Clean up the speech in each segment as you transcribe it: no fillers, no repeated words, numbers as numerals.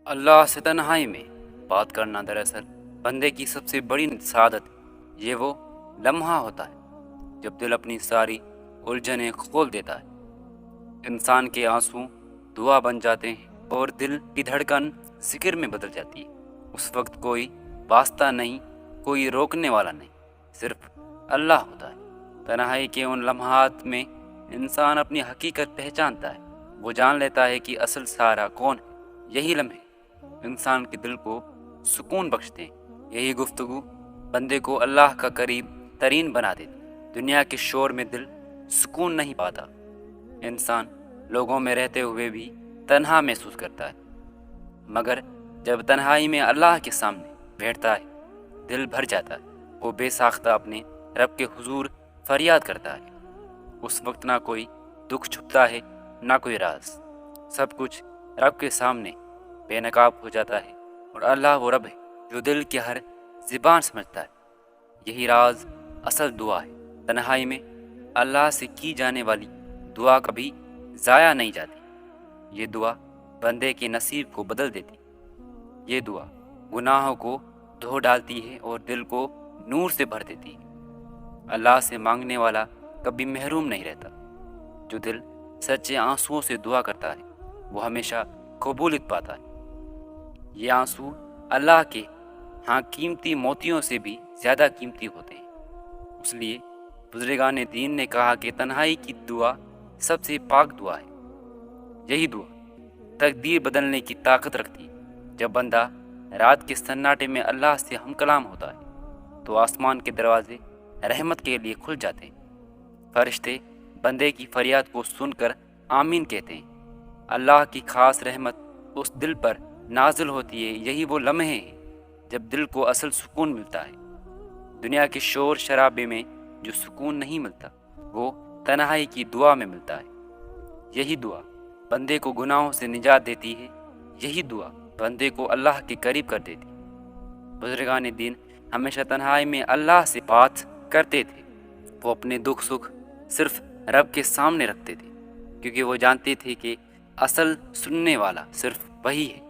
अल्लाह से तन्हाई में बात करना दरअसल बंदे की सबसे बड़ी सादत है। ये वो लम्हा होता है जब दिल अपनी सारी उलझनें खोल देता है। इंसान के आंसू दुआ बन जाते हैं और दिल की धड़कन जिक्र में बदल जाती है। उस वक्त कोई वास्ता नहीं, कोई रोकने वाला नहीं, सिर्फ अल्लाह होता है। तन्हाई के उन लम्हात में इंसान अपनी हकीकत पहचानता है। वो जान लेता है कि असल सहारा कौन है। यही लम्हे इंसान के दिल को सुकून बख्शते हैं। यही गुफ्तगू बंदे को अल्लाह का करीब तरीन बना देती। दुनिया के शोर में दिल सुकून नहीं पाता। इंसान लोगों में रहते हुए भी तन्हा महसूस करता है, मगर जब तन्हाई में अल्लाह के सामने बैठता है दिल भर जाता है। वो बेसाख्ता अपने रब के हुजूर फरियाद करता है। उस वक्त ना कोई दुख छुपता है, ना कोई राज। सब कुछ रब के सामने बेनकाब हो जाता है और अल्लाह वो रब है जो दिल की हर ज़बान समझता है। यही राज असल दुआ है। तन्हाई में अल्लाह से की जाने वाली दुआ कभी ज़ाया नहीं जाती। ये दुआ बंदे के नसीब को बदल देती। ये दुआ गुनाहों को धो डालती है और दिल को नूर से भर देती है। अल्लाह से मांगने वाला कभी महरूम नहीं रहता। जो दिल सच्चे आंसुओं से दुआ करता है वो हमेशा कबूलियत पाता है। ये आंसू अल्लाह के हाँ कीमती मोतियों से भी ज़्यादा कीमती होते हैं। इसलिए बुजुर्गान दीन ने कहा कि तन्हाई की दुआ सबसे पाक दुआ है। यही दुआ तकदीर बदलने की ताकत रखती है। जब बंदा रात के सन्नाटे में अल्लाह से हम कलाम होता है तो आसमान के दरवाजे रहमत के लिए खुल जाते हैं। फरिश्ते बंदे की फरियाद को सुनकर आमीन कहते हैं। अल्लाह की खास रहमत उस दिल पर नाजिल होती है। यही वो लम्हे हैं जब दिल को असल सुकून मिलता है। दुनिया के शोर शराबे में जो सुकून नहीं मिलता वो तन्हाई की दुआ में मिलता है। यही दुआ बंदे को गुनाहों से निजात देती है। यही दुआ बंदे को अल्लाह के करीब कर देती है। बुजुर्गान दीन हमेशा तन्हाई में अल्लाह से बात करते थे। वो अपने दुख सुख सिर्फ रब के सामने रखते थे, क्योंकि वो जानते थे कि असल सुनने वाला सिर्फ वही है।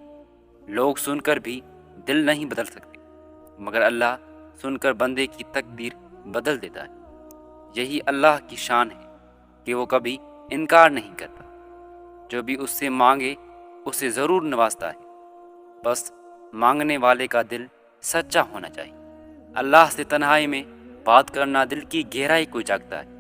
लोग सुनकर भी दिल नहीं बदल सकते, मगर अल्लाह सुनकर बंदे की तकदीर बदल देता है। यही अल्लाह की शान है कि वो कभी इनकार नहीं करता। जो भी उससे मांगे उसे ज़रूर नवाजता है। बस मांगने वाले का दिल सच्चा होना चाहिए। अल्लाह से तन्हाई में बात करना दिल की गहराई को जागता है।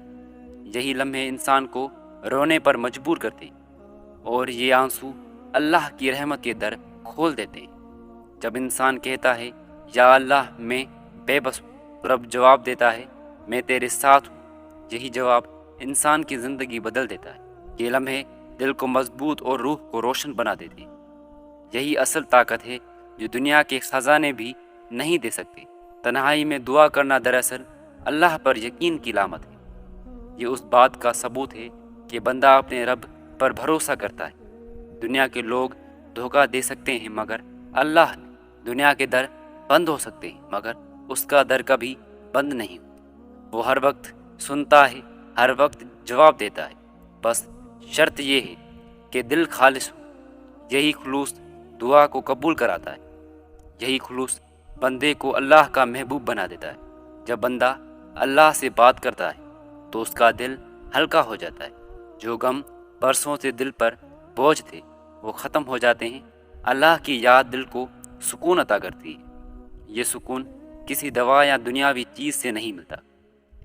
यही लम्हे इंसान को रोने पर मजबूर करते हैं और ये आंसू अल्लाह की रहमत के दर खोल देते हैं। जब इंसान कहता है या अल्लाह मैं बेबस हूँ, रब जवाब देता है मैं तेरे साथ हूँ। यही जवाब इंसान की ज़िंदगी बदल देता है। ये लम्हे दिल को मजबूत और रूह को रोशन बना देते हैं। यही असल ताकत है जो दुनिया के खजाने भी नहीं दे सकते। तन्हाई में दुआ करना दरअसल अल्लाह पर यकीन की लामत है। ये उस बात का सबूत है कि बंदा अपने रब पर भरोसा करता है। दुनिया के लोग धोखा दे सकते हैं, मगर अल्लाह ने दुनिया के दर बंद हो सकते हैं, मगर उसका दर कभी बंद नहीं। वो हर वक्त सुनता है, हर वक्त जवाब देता है। बस शर्त ये है कि दिल खालिस हो। यही खुलूस दुआ को कबूल कराता है। यही खुलूस बंदे को अल्लाह का महबूब बना देता है। जब बंदा अल्लाह से बात करता है तो उसका दिल हल्का हो जाता है। जो गम बरसों से दिल पर बोझ थे वो ख़त्म हो जाते हैं। अल्लाह की याद दिल को सुकून अता करती है। ये सुकून किसी दवा या दुनियावी चीज़ से नहीं मिलता।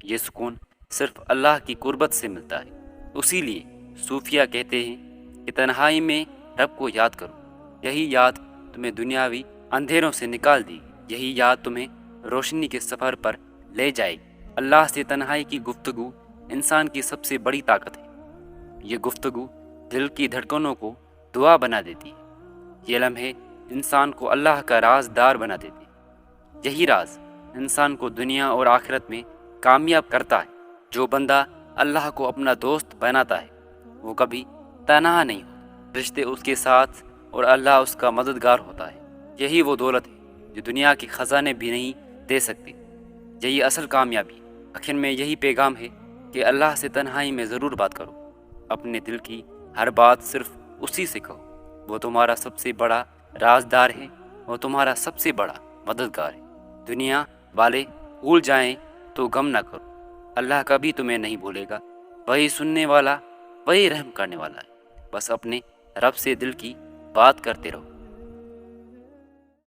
ये सुकून सिर्फ अल्लाह की कुर्बत से मिलता है। इसीलिए सूफिया कहते हैं कि तन्हाई में रब को याद करो। यही याद तुम्हें दुनियावी अंधेरों से निकाल दी। यही याद तुम्हें रोशनी के सफ़र पर ले जाएगी। अल्लाह से तन्हाई की गुफ्तगू इंसान की सबसे बड़ी ताकत है। ये गुफ्तगू दिल की धड़कनों को दुआ बना देती है। ये लम्हे इंसान को अल्लाह का राजदार बना देते हैं। यही राज इंसान को दुनिया और आखिरत में कामयाब करता है। जो बंदा अल्लाह को अपना दोस्त बनाता है वो कभी तन्हा नहीं होता। रिश्ते उसके साथ और अल्लाह उसका मददगार होता है। यही वो दौलत है जो दुनिया के ख़जाने भी नहीं दे सकते। यही असल कामयाबी। आखिर में यही पैगाम है कि अल्लाह से तन्हाई में ज़रूर बात करो। अपने दिल की हर बात सिर्फ उसी से कहो। वो तुम्हारा सबसे बड़ा رازدار ہے، وہ تمہارا سب سے بڑا مددگار ہے۔ دنیا والے بھول جائیں تو غم نہ کرو، اللہ کبھی تمہیں نہیں بھولے گا، وہی سننے والا، وہی رحم کرنے والا ہے۔ بس اپنے رب سے دل کی بات کرتے رہو۔